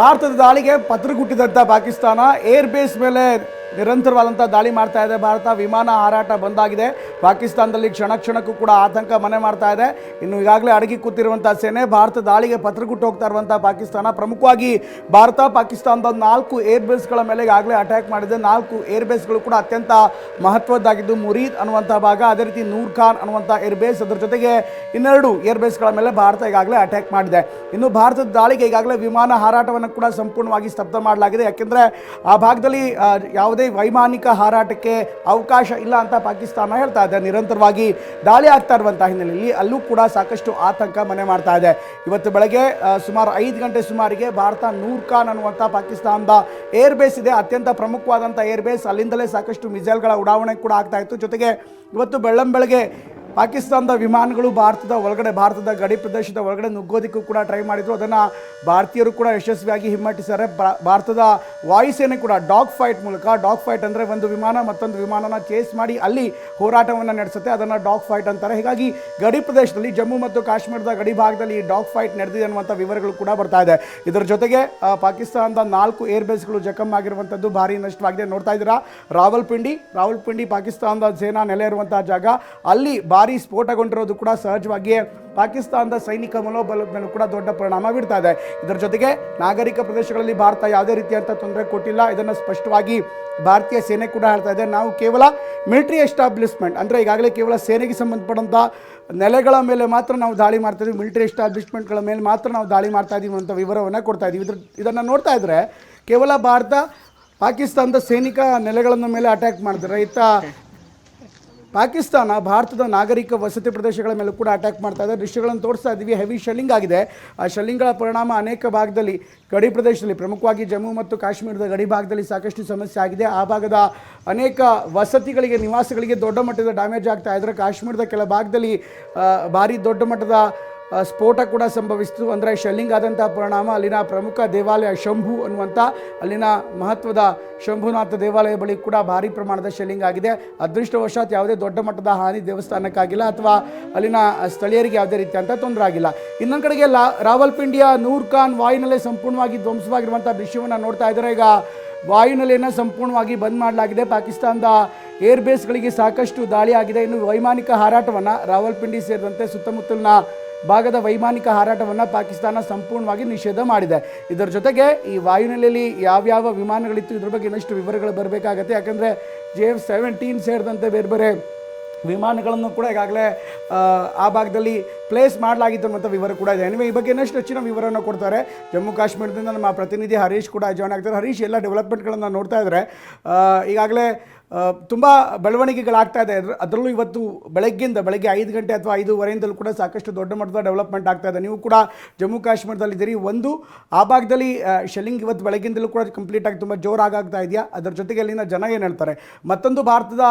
ಭಾರತದ ದಾಳಿಗೆ ಪತ್ರಗುಟ್ಟಿದಂಥ Pakistan air base ಮೇಲೆ ನಿರಂತರವಾದಂಥ ದಾಳಿ ಮಾಡ್ತಾ ಇದೆ. ಭಾರತ ವಿಮಾನ ಹಾರಾಟ ಬಂದಾಗಿದೆ. ಪಾಕಿಸ್ತಾನದಲ್ಲಿ ಕ್ಷಣ ಕ್ಷಣಕ್ಕೂ ಕೂಡ ಆತಂಕ ಮನೆ ಮಾಡ್ತಾ ಇದೆ. ಇನ್ನು ಈಗಾಗಲೇ ಅಡಗಿ ಕೂತಿರುವಂಥ ಸೇನೆ ಭಾರತ ದಾಳಿಗೆ ಪತ್ರಗುಟ್ಟು ಹೋಗ್ತಾ ಇರುವಂಥ ಪಾಕಿಸ್ತಾನ, ಪ್ರಮುಖವಾಗಿ ಭಾರತ ಪಾಕಿಸ್ತಾನದ 4 ಏರ್ ಬೇಸ್ಗಳ ಮೇಲೆ ಈಗಾಗಲೇ ಅಟ್ಯಾಕ್ ಮಾಡಿದೆ. 4 ಏರ್ ಬೇಸ್ಗಳು ಕೂಡ ಅತ್ಯಂತ ಮಹತ್ವದ್ದಾಗಿದ್ದು, ಮುರೀದ್ ಅನ್ನುವಂಥ ಭಾಗ, ಅದೇ ರೀತಿ ನೂರ್ ಖಾನ್ ಅನ್ನುವಂಥ ಏರ್ ಬೇಸ್, ಅದರ ಜೊತೆಗೆ 2 ಏರ್ ಬೇಸ್ಗಳ ಮೇಲೆ ಭಾರತ ಈಗಾಗಲೇ ಅಟ್ಯಾಕ್ ಮಾಡಿದೆ. ಇನ್ನು ಭಾರತದ ದಾಳಿಗೆ ಈಗಾಗಲೇ ವಿಮಾನ ಹಾರಾಟವನ್ನು ಕೂಡ ಸಂಪೂರ್ಣವಾಗಿ ಸ್ತಬ್ಧ ಮಾಡಲಾಗಿದೆ. ಯಾಕೆಂದರೆ ಆ ಭಾಗದಲ್ಲಿ ಯಾವುದೇ ವೈಮಾನಿಕ ಹಾರಾಟಕ್ಕೆ ಅವಕಾಶ ಇಲ್ಲ ಅಂತ ಪಾಕಿಸ್ತಾನ ಹೇಳ್ತಾ ಇದೆ. ನಿರಂತರವಾಗಿ ದಾಳಿ ಆಗ್ತಾ ಇರುವಂಥ ಹಿನ್ನೆಲೆಯಲ್ಲಿ ಅಲ್ಲೂ ಕೂಡ ಸಾಕಷ್ಟು ಆತಂಕ ಮನೆ ಮಾಡ್ತಾ ಇದೆ. ಇವತ್ತು ಬೆಳಗ್ಗೆ ಸುಮಾರು 5 ಗಂಟೆ ಸುಮಾರಿಗೆ ಭಾರತ ನೂರ್ ಖಾನ್ ಅನ್ನುವಂಥ ಪಾಕಿಸ್ತಾನದ ಏರ್ ಬೇಸ್ ಇದೆ, ಅತ್ಯಂತ ಪ್ರಮುಖವಾದಂಥ ಏರ್ ಬೇಸ್. ಅಲ್ಲಿಂದಲೇ ಸಾಕಷ್ಟು ಮಿಸೈಲ್ಗಳ ಉಡಾವಣೆ ಕೂಡ ಆಗ್ತಾ ಇತ್ತು. ಜೊತೆಗೆ ಇವತ್ತು ಬೆಳ್ಳಂಬೆಳಗ್ಗೆ ಪಾಕಿಸ್ತಾನದ ವಿಮಾನಗಳು ಭಾರತದ ಗಡಿ ಪ್ರದೇಶದ ಒಳಗಡೆ ನುಗ್ಗೋದಕ್ಕೂ ಕೂಡ ಟ್ರೈ ಮಾಡಿದ್ರು. ಅದನ್ನು ಭಾರತೀಯರು ಕೂಡ ಯಶಸ್ವಿಯಾಗಿ ಹಿಮ್ಮೆಟ್ಟಿದ್ದಾರೆ. ಭಾರತದ ವಾಯುಸೇನೆ ಕೂಡ ಡಾಗ್ ಫೈಟ್ ಅಂದರೆ ಒಂದು ವಿಮಾನ ಮತ್ತೊಂದು ವಿಮಾನನ ಚೇಸ್ ಮಾಡಿ ಅಲ್ಲಿ ಹೋರಾಟವನ್ನು ನಡೆಸುತ್ತೆ, ಅದನ್ನು ಡಾಗ್ ಫೈಟ್ ಅಂತಾರೆ. ಹೀಗಾಗಿ ಗಡಿ ಪ್ರದೇಶದಲ್ಲಿ ಜಮ್ಮು ಮತ್ತು ಕಾಶ್ಮೀರದ ಗಡಿ ಭಾಗದಲ್ಲಿ ಡಾಗ್ ಫೈಟ್ ನಡೆದಿದೆ ಅನ್ನುವಂಥ ವಿವರಗಳು ಕೂಡ ಬರ್ತಾ ಇದೆ. ಇದರ ಜೊತೆಗೆ ಪಾಕಿಸ್ತಾನದ 4 ಏರ್ ಬೇಸ್ಗಳು ಜಖಮ್ ಆಗಿರುವಂಥದ್ದು ಭಾರಿ ನಷ್ಟವಾಗಿದೆ. ನೋಡ್ತಾ ಇದ್ದೀರಾ, ರಾವಲ್ಪಿಂಡಿ ಪಾಕಿಸ್ತಾನದ ಸೇನಾ ನೆಲೆ ಇರುವಂತಹ ಜಾಗ, ಅಲ್ಲಿ ಭಾರಿ ಸ್ಫೋಟಗೊಂಡಿರೋದು ಕೂಡ ಸಹಜವಾಗಿಯೇ ಪಾಕಿಸ್ತಾನದ ಸೈನಿಕ ಮನೋಬಲದ ಮೇಲೂ ಕೂಡ ದೊಡ್ಡ ಪರಿಣಾಮ ಬೀರ್ತಾ ಇದೆ. ಇದರ ಜೊತೆಗೆ ನಾಗರಿಕ ಪ್ರದೇಶಗಳಲ್ಲಿ ಭಾರತ ಯಾವುದೇ ರೀತಿಯಂಥ ತೊಂದರೆ ಕೊಟ್ಟಿಲ್ಲ. ಇದನ್ನು ಸ್ಪಷ್ಟವಾಗಿ ಭಾರತೀಯ ಸೇನೆ ಕೂಡ ಹೇಳ್ತಾ ಇದೆ. ನಾವು ಕೇವಲ ಮಿಲಿಟರಿ ಎಸ್ಟಾಬ್ಲಿಷ್ಮೆಂಟ್ ಅಂದರೆ ಈಗಾಗಲೇ ಕೇವಲ ಸೇನೆಗೆ ಸಂಬಂಧಪಟ್ಟಂಥ ನೆಲೆಗಳ ಮೇಲೆ ಮಾತ್ರ ನಾವು ದಾಳಿ ಮಾಡ್ತಾ ಇದ್ದೀವಿ, ಮಿಲಿಟರಿ ಎಸ್ಟಾಬ್ಲಿಷ್ಮೆಂಟ್ಗಳ ಮೇಲೆ ಮಾತ್ರ ನಾವು ದಾಳಿ ಮಾಡ್ತಾ ಇದ್ದೀವಿ ಅಂತ ವಿವರವನ್ನು ಕೊಡ್ತಾ ಇದ್ದೀವಿ. ಇದನ್ನು ನೋಡ್ತಾ ಇದ್ದರೆ ಕೇವಲ ಭಾರತ ಪಾಕಿಸ್ತಾನದ ಸೈನಿಕ ನೆಲೆಗಳನ್ನು ಮೇಲೆ ಅಟ್ಯಾಕ್ ಮಾಡಿದ್ರೆ, ಪಾಕಿಸ್ತಾನ ಭಾರತದ ನಾಗರಿಕ ವಸತಿ ಪ್ರದೇಶಗಳ ಮೇಲೂ ಕೂಡ ಅಟ್ಯಾಕ್ ಮಾಡ್ತಾ ಇದೆ. ದೃಶ್ಯಗಳನ್ನು ತೋರಿಸ್ತಾ ಇದ್ದೀವಿ. ಹೆವಿ ಶೆಲ್ಲಿಂಗ್ ಆಗಿದೆ. ಆ ಶೆಲ್ಲಿಂಗ್ಗಳ ಪರಿಣಾಮ ಅನೇಕ ಭಾಗದಲ್ಲಿ ಗಡಿ ಪ್ರದೇಶದಲ್ಲಿ, ಪ್ರಮುಖವಾಗಿ ಜಮ್ಮು ಮತ್ತು ಕಾಶ್ಮೀರದ ಗಡಿ ಭಾಗದಲ್ಲಿ ಸಾಕಷ್ಟು ಸಮಸ್ಯೆ ಆಗಿದೆ. ಆ ಭಾಗದ ಅನೇಕ ವಸತಿಗಳಿಗೆ, ನಿವಾಸಗಳಿಗೆ ದೊಡ್ಡ ಮಟ್ಟದ ಡ್ಯಾಮೇಜ್ ಆಗ್ತಾ ಇದ್ದರೆ, ಕಾಶ್ಮೀರದ ಕೆಲ ಭಾಗದಲ್ಲಿ ಭಾರಿ ದೊಡ್ಡ ಮಟ್ಟದ ಸ್ಫೋಟ ಕೂಡ ಸಂಭವಿಸಿತು. ಅಂದರೆ ಶೆಲ್ಲಿಂಗ್ ಆದಂಥ ಪರಿಣಾಮ ಅಲ್ಲಿನ ಪ್ರಮುಖ ದೇವಾಲಯ ಶಂಭು ಅನ್ನುವಂಥ ಅಲ್ಲಿನ ಮಹತ್ವದ ಶಂಭುನಾಥ ದೇವಾಲಯ ಬಳಿ ಕೂಡ ಭಾರಿ ಪ್ರಮಾಣದ ಶೆಲ್ಲಿಂಗ್ ಆಗಿದೆ. ಅದೃಷ್ಟವಶಾತ್ ಯಾವುದೇ ದೊಡ್ಡ ಮಟ್ಟದ ಹಾನಿ ದೇವಸ್ಥಾನಕ್ಕಾಗಿಲ್ಲ ಅಥವಾ ಅಲ್ಲಿನ ಸ್ಥಳೀಯರಿಗೆ ಯಾವುದೇ ರೀತಿಯಂಥ ತೊಂದರೆ ಆಗಿಲ್ಲ. ಇನ್ನೊಂದು ಕಡೆಗೆ ರಾವಲ್ಪಿಂಡಿಯ ನೂರ್ ಖಾನ್ ವಾಯುನೆಲೆ ಸಂಪೂರ್ಣವಾಗಿ ಧ್ವಂಸವಾಗಿರುವಂಥ ದೃಶ್ಯವನ್ನು ನೋಡ್ತಾ ಇದ್ದಾರೆ. ಈಗ ವಾಯುನೆಲೆಯನ್ನು ಸಂಪೂರ್ಣವಾಗಿ ಬಂದ್ ಮಾಡಲಾಗಿದೆ. ಪಾಕಿಸ್ತಾನದ ಏರ್ ಬೇಸ್ಗಳಿಗೆ ಸಾಕಷ್ಟು ದಾಳಿ ಆಗಿದೆ. ಇನ್ನು ವೈಮಾನಿಕ ಹಾರಾಟವನ್ನು ರಾವಲ್ಪಿಂಡಿ ಸೇರಿದಂತೆ ಸುತ್ತಮುತ್ತಲಿನ ಭಾಗದ ವೈಮಾನಿಕ ಹಾರಾಟವನ್ನು ಪಾಕಿಸ್ತಾನ ಸಂಪೂರ್ಣವಾಗಿ ನಿಷೇಧ ಮಾಡಿದೆ. ಇದರ ಜೊತೆಗೆ ಈ ವಾಯುನೆಲೆಯಲ್ಲಿ ಯಾವ್ಯಾವ ವಿಮಾನಗಳಿತ್ತು ಇದ್ರ ಬಗ್ಗೆ ಇನ್ನಷ್ಟು ವಿವರಗಳು ಬರಬೇಕಾಗತ್ತೆ. ಯಾಕಂದರೆ JF-17 ಸೇರಿದಂತೆ ಬೇರೆ ಬೇರೆ ವಿಮಾನಗಳನ್ನು ಕೂಡ ಈಗಾಗಲೇ ಆ ಭಾಗದಲ್ಲಿ ಪ್ಲೇಸ್ ಮಾಡಲಾಗಿತ್ತು ಅನ್ನುವಂಥ ವಿವರ ಕೂಡ ಇದೆ. ಈ ಬಗ್ಗೆ ಇನ್ನಷ್ಟು ಹೆಚ್ಚಿನ ವಿವರವನ್ನು ಕೊಡ್ತಾರೆ. ಜಮ್ಮು ಕಾಶ್ಮೀರದಿಂದ ನಮ್ಮ ಪ್ರತಿನಿಧಿ ಹರೀಶ್ ಕೂಡ ಜಾಯ್ನ್ ಆಗ್ತಾರೆ. ಹರೀಶ್, ಎಲ್ಲ ಡೆವಲಪ್ಮೆಂಟ್ಗಳನ್ನು ನೋಡ್ತಾ ಇದ್ದರೆ ಈಗಾಗಲೇ ತುಂಬ ಬೆಳವಣಿಗೆಗಳಾಗ್ತಾ ಇದೆ. ಅದರಲ್ಲೂ ಇವತ್ತು ಬೆಳಗ್ಗೆ 5 ಗಂಟೆ ಅಥವಾ 5:15 ಕೂಡ ಸಾಕಷ್ಟು ದೊಡ್ಡ ಮಟ್ಟದ ಡೆವಲಪ್ಮೆಂಟ್ ಆಗ್ತಾ ಇದೆ. ನೀವು ಕೂಡ ಜಮ್ಮು ಕಾಶ್ಮೀರದಲ್ಲಿದ್ದೀರಿ. ಒಂದು ಆ ಭಾಗದಲ್ಲಿ ಶೆಲ್ಲಿಂಗ್ ಇವತ್ತು ಬೆಳಗ್ಗಿಂದಲೂ ಕೂಡ ಕಂಪ್ಲೀಟಾಗಿ ತುಂಬ ಜೋರಾಗ್ತಾ ಇದೆಯಾ? ಅದರ ಜೊತೆಗೆ ಅಲ್ಲಿನ ಜನ ಏನು ಹೇಳ್ತಾರೆ? ಮತ್ತೊಂದು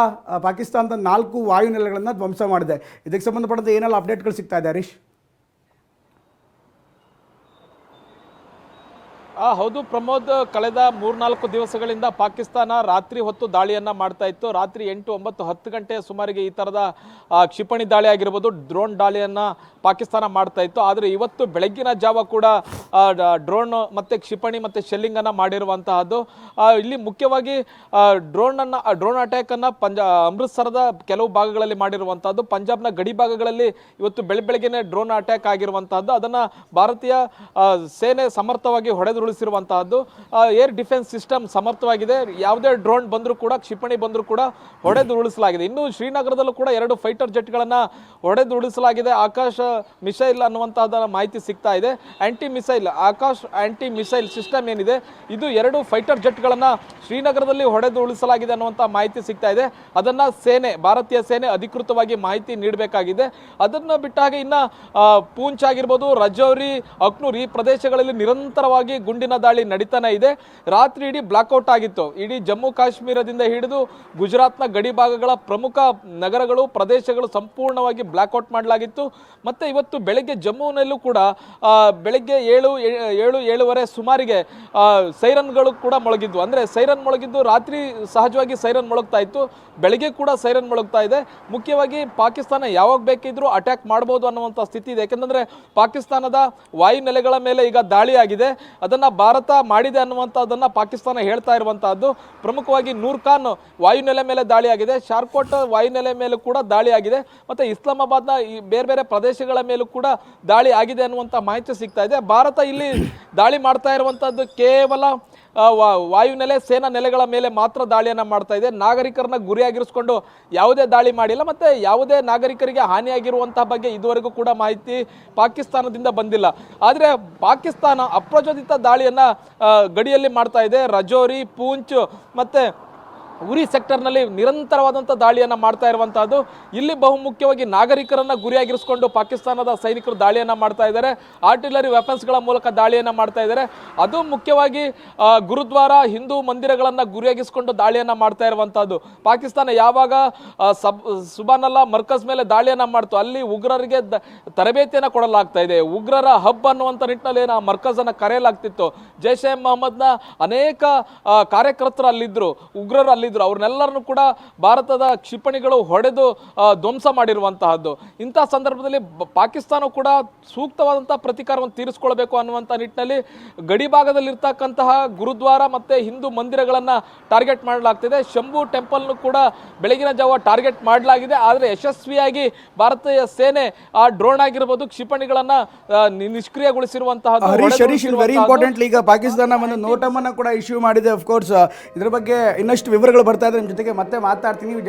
ಪಾಕಿಸ್ತಾನದ 4 ವಾಯುನೆಲೆಗಳನ್ನು ಧ್ವಂಸ ಮಾಡಿದೆ. ಇದಕ್ಕೆ ಸಂಬಂಧಪಟ್ಟಂತೆ ಏನೆಲ್ಲ ಅಪ್ಡೇಟ್ಗಳು ಸಿಗ್ತಾ ಇದೆ ಹರೀಶ್? ಹೌದು ಪ್ರಮೋದ್, ಕಳೆದ 3-4 ದಿವಸಗಳಿಂದ ಪಾಕಿಸ್ತಾನ ರಾತ್ರಿ ಹೊತ್ತು ದಾಳಿಯನ್ನ ಮಾಡ್ತಾ ಇತ್ತು. ರಾತ್ರಿ 8, 9, 10 ಗಂಟೆಯ ಸುಮಾರಿಗೆ ಈ ತರದ ಕ್ಷಿಪಣಿ ದಾಳಿ ಆಗಿರ್ಬೋದು, ಡ್ರೋನ್ ದಾಳಿಯನ್ನ ಪಾಕಿಸ್ತಾನ ಮಾಡ್ತಾ ಇತ್ತು. ಆದರೆ ಇವತ್ತು ಬೆಳಗ್ಗಿನ ಜಾವ ಕೂಡ ಡ್ರೋನ್ ಮತ್ತೆ ಕ್ಷಿಪಣಿ ಮತ್ತೆ ಶೆಲ್ಲಿಂಗ್ ಅನ್ನ ಮಾಡಿರುವಂತಹದ್ದು. ಇಲ್ಲಿ ಮುಖ್ಯವಾಗಿ ಡ್ರೋನ್ ಅಟ್ಯಾಕ್ ಅನ್ನ ಅಮೃತ್ಸರದ ಕೆಲವು ಭಾಗಗಳಲ್ಲಿ ಮಾಡಿರುವಂತಹದ್ದು. ಪಂಜಾಬ್ನ ಗಡಿ ಭಾಗಗಳಲ್ಲಿ ಇವತ್ತು ಬೆಳಗ್ಗೆನೆ ಡ್ರೋನ್ ಅಟ್ಯಾಕ್ ಆಗಿರುವಂತಹದ್ದು. ಅದನ್ನ ಭಾರತೀಯ ಸೇನೆ ಸಮರ್ಥವಾಗಿ ಹೊಡೆದುರುಳಿಸಿರುವಂತಹದ್ದು. ಏರ್ ಡಿಫೆನ್ಸ್ ಸಿಸ್ಟಮ್ ಸಮರ್ಥವಾಗಿದೆ. ಯಾವುದೇ ಡ್ರೋನ್ ಬಂದರೂ ಕೂಡ, ಕ್ಷಿಪಣಿ ಬಂದರೂ ಕೂಡ ಹೊಡೆದುರುಳಿಸಲಾಗಿದೆ. ಇನ್ನು ಶ್ರೀನಗರದಲ್ಲೂ ಕೂಡ 2 ಫೈಟರ್ ಜೆಟ್ಗಳನ್ನು ಹೊಡೆದುರುಳಿಸಲಾಗಿದೆ. ಆಕಾಶ ಮಿಸೈಲ್ ಅನ್ನುವಂತಹದ ಮಾಹಿತಿ ಸಿಗ್ತಾ ಇದೆ. ಆಕಾಶ್ ಆಂಟಿ ಮಿಸೈಲ್ ಸಿಸ್ಟಮ್ ಏನಿದೆ, ಇದು 2 ಫೈಟರ್ ಜೆಟ್ಗಳನ್ನು ಶ್ರೀನಗರದಲ್ಲಿ ಹೊಡೆದುರುಳಿಸಲಾಗಿದೆ ಅನ್ನುವಂಥ ಮಾಹಿತಿ ಸಿಗ್ತಾ ಇದೆ. ಅದನ್ನ ಭಾರತೀಯ ಸೇನೆ ಅಧಿಕೃತವಾಗಿ ಮಾಹಿತಿ ನೀಡಬೇಕಾಗಿದೆ. ಅದನ್ನ ಬಿಟ್ಟ ಹಾಗೆ ಇನ್ನ ಪೂಂಚ್ ಆಗಿರ್ಬೋದು, ರಜೌರಿ, ಅಖ್ನೂರ್ ಈ ಪ್ರದೇಶಗಳಲ್ಲಿ ನಿರಂತರವಾಗಿ ಗುಂಡಿನ ದಾಳಿ ನಡೀತಾನೆ ಇದೆ. ರಾತ್ರಿ ಇಡೀ ಬ್ಲಾಕ್ಔಟ್ ಆಗಿತ್ತು. ಇಡೀ ಜಮ್ಮು ಕಾಶ್ಮೀರದಿಂದ ಹಿಡಿದು ಗುಜರಾತ್ನ ಗಡಿ ಭಾಗಗಳ ಪ್ರಮುಖ ನಗರಗಳು, ಪ್ರದೇಶಗಳು ಸಂಪೂರ್ಣವಾಗಿ ಬ್ಲಾಕ್ಔಟ್ ಮಾಡಲಾಗಿತ್ತು. ಮತ್ತೆ ಇವತ್ತು ಬೆಳಗ್ಗೆ ಜಮ್ಮುವಿನಲ್ಲೂ ಕೂಡ ಬೆಳಗ್ಗೆ 7:30 ಸುಮಾರಿಗೆ ಸೈರನ್ಗಳು ಕೂಡ ಮೊಳಗಿದ್ವು. ಅಂದರೆ ಸೈರನ್ ಮೊಳಗಿದ್ದು ರಾತ್ರಿ ಸಹಜವಾಗಿ ಸೈರನ್ ಮೊಳಗ್ತಾ ಇತ್ತು, ಬೆಳಗ್ಗೆ ಕೂಡ ಸೈರನ್ ಮೊಳಗ್ತಾ ಇದೆ. ಮುಖ್ಯವಾಗಿ ಪಾಕಿಸ್ತಾನ ಯಾವಾಗ ಬೇಕಿದ್ರೂ ಅಟ್ಯಾಕ್ ಮಾಡ್ಬೋದು ಅನ್ನುವಂಥ ಸ್ಥಿತಿ ಇದೆ. ಯಾಕೆಂದರೆ ಪಾಕಿಸ್ತಾನದ ವಾಯುನೆಲೆಗಳ ಮೇಲೆ ಈಗ ದಾಳಿ ಆಗಿದೆ, ಅದನ್ನು ಭಾರತ ಮಾಡಿದೆ ಅನ್ನುವಂಥದ್ದನ್ನು ಪಾಕಿಸ್ತಾನ ಹೇಳ್ತಾ ಇರುವಂತಹದ್ದು. ಪ್ರಮುಖವಾಗಿ ನೂರ್ಖಾನ್ ವಾಯುನೆಲೆ ಮೇಲೆ ದಾಳಿ ಆಗಿದೆ, ಶಾರ್ಕೋಟ್ ವಾಯುನೆಲೆ ಮೇಲೂ ಕೂಡ ದಾಳಿ ಆಗಿದೆ, ಮತ್ತು ಇಸ್ಲಾಮಾಬಾದ್ನ ಈ ಬೇರೆ ಬೇರೆ ಪ್ರದೇಶಗಳ ಮೇಲೂ ಕೂಡ ದಾಳಿ ಆಗಿದೆ ಅನ್ನುವಂಥ ಮಾಹಿತಿ ಸಿಗ್ತಾ ಇದೆ. ಭಾರತ ಇಲ್ಲಿ ದಾಳಿ ಮಾಡ್ತಾ ಇರುವಂಥದ್ದು ಕೇವಲ ವಾಯುನೆಲೆ, ಸೇನಾ ನೆಲೆಗಳ ಮೇಲೆ ಮಾತ್ರ ದಾಳಿಯನ್ನು ಮಾಡ್ತಾ ಇದೆ. ನಾಗರಿಕರನ್ನ ಗುರಿಯಾಗಿರಿಸಿಕೊಂಡು ಯಾವುದೇ ದಾಳಿ ಮಾಡಿಲ್ಲ, ಮತ್ತು ಯಾವುದೇ ನಾಗರಿಕರಿಗೆ ಹಾನಿಯಾಗಿರುವಂತಹ ಬಗ್ಗೆ ಇದುವರೆಗೂ ಕೂಡ ಮಾಹಿತಿ ಪಾಕಿಸ್ತಾನದಿಂದ ಬಂದಿಲ್ಲ. ಆದರೆ ಪಾಕಿಸ್ತಾನ ಅಪ್ರಚೋದಿತ ದಾಳಿಯನ್ನು ಗಡಿಯಲ್ಲಿ ಮಾಡ್ತಾ ಇದೆ. ರಜೌರಿ, ಪೂಂಚ್ ಮತ್ತು ಉರಿ ಸೆಕ್ಟರ್ನಲ್ಲಿ ನಿರಂತರವಾದಂಥ ದಾಳಿಯನ್ನು ಮಾಡ್ತಾ ಇರುವಂತಹದ್ದು. ಇಲ್ಲಿ ಬಹುಮುಖ್ಯವಾಗಿ ನಾಗರಿಕರನ್ನ ಗುರಿಯಾಗಿರಿಸಿಕೊಂಡು ಪಾಕಿಸ್ತಾನದ ಸೈನಿಕರು ದಾಳಿಯನ್ನು ಮಾಡ್ತಾ ಇದ್ದಾರೆ. ಆರ್ಟಿಲರಿ ವೆಪನ್ಸ್ಗಳ ಮೂಲಕ ದಾಳಿಯನ್ನು ಮಾಡ್ತಾ ಇದ್ದಾರೆ. ಅದು ಮುಖ್ಯವಾಗಿ ಗುರುದ್ವಾರ, ಹಿಂದೂ ಮಂದಿರಗಳನ್ನು ಗುರಿಯಾಗಿಸಿಕೊಂಡು ದಾಳಿಯನ್ನು ಮಾಡ್ತಾ ಇರುವಂತಹದ್ದು. ಪಾಕಿಸ್ತಾನ ಯಾವಾಗ ಸುಬಾನಲ್ಲಾ ಮರ್ಕಜ್ ಮೇಲೆ ದಾಳಿಯನ್ನು ಮಾಡ್ತು, ಅಲ್ಲಿ ಉಗ್ರರಿಗೆ ತರಬೇತಿಯನ್ನು ಕೊಡಲಾಗ್ತಾ ಇದೆ. ಉಗ್ರರ ಹಬ್ ಅನ್ನುವಂಥ ನಿಟ್ಟಿನಲ್ಲಿ ಆ ಮರ್ಕಜ್ ಅನ್ನು ಕರೆಯಲಾಗ್ತಿತ್ತು. ಜೈಷ್ ಎ ಮೊಹಮ್ಮದ್ನ ಅನೇಕ ಕಾರ್ಯಕರ್ತರು ಅಲ್ಲಿದ್ದರು, ಉಗ್ರರು ಅಲ್ಲಿದ್ದರು. ಅವ್ರನ್ನೆಲ್ಲರನ್ನು ಕೂಡ ಭಾರತದ ಕ್ಷಿಪಣಿಗಳು ಹೊಡೆದು ಧ್ವಂಸ ಮಾಡಿರುವಂತಹದ್ದು. ಇಂತಹ ಸಂದರ್ಭದಲ್ಲಿ ಪಾಕಿಸ್ತಾನ ಕೂಡ ಸೂಕ್ತವಾದಂತಹ ಪ್ರತೀಕಾರವನ್ನು ತೀರಿಸಿಕೊಳ್ಬೇಕು ಅನ್ನುವಂಥ ನಿಟ್ಟಿನಲ್ಲಿ ಗಡಿ ಭಾಗದಲ್ಲಿರ್ತಕ್ಕಂತಹ ಗುರುದ್ವಾರ ಮತ್ತೆ ಹಿಂದೂ ಮಂದಿರಗಳನ್ನು ಟಾರ್ಗೆಟ್ ಮಾಡಲಾಗ್ತಿದೆ. ಶಂಭು ಟೆಂಪಲ್ನು ಕೂಡ ಬೆಳಗಿನ ಜಾವ ಟಾರ್ಗೆಟ್ ಮಾಡಲಾಗಿದೆ. ಆದರೆ ಯಶಸ್ವಿಯಾಗಿ ಭಾರತೀಯ ಸೇನೆ ಆ ಡ್ರೋನ್ ಆಗಿರ್ಬೋದು, ಕ್ಷಿಪಣಿಗಳನ್ನ ನಿಷ್ಕ್ರಿಯಗೊಳಿಸಿರುವಂತಹ ವೆರಿ ಇಂಪಾರ್ಟೆಂಟ್ಲಿ ಈಗ ಪಾಕಿಸ್ತಾನ ಒಂದು ನೋಟಮನ್ನು ಕೂಡ ಇಶ್ಯೂ ಮಾಡಿದೆ. ಅಫ್ಕೋರ್ಸ್ ಇದ್ರ ಬಗ್ಗೆ ಇನ್ನಷ್ಟು ವಿವರಗಳು ಬರ್ತಾ ಇದೆ. ನಿಮ್ಮ ಜೊತೆಗೆ ಮತ್ತೆ ಮಾತಾಡ್ತೀನಿ.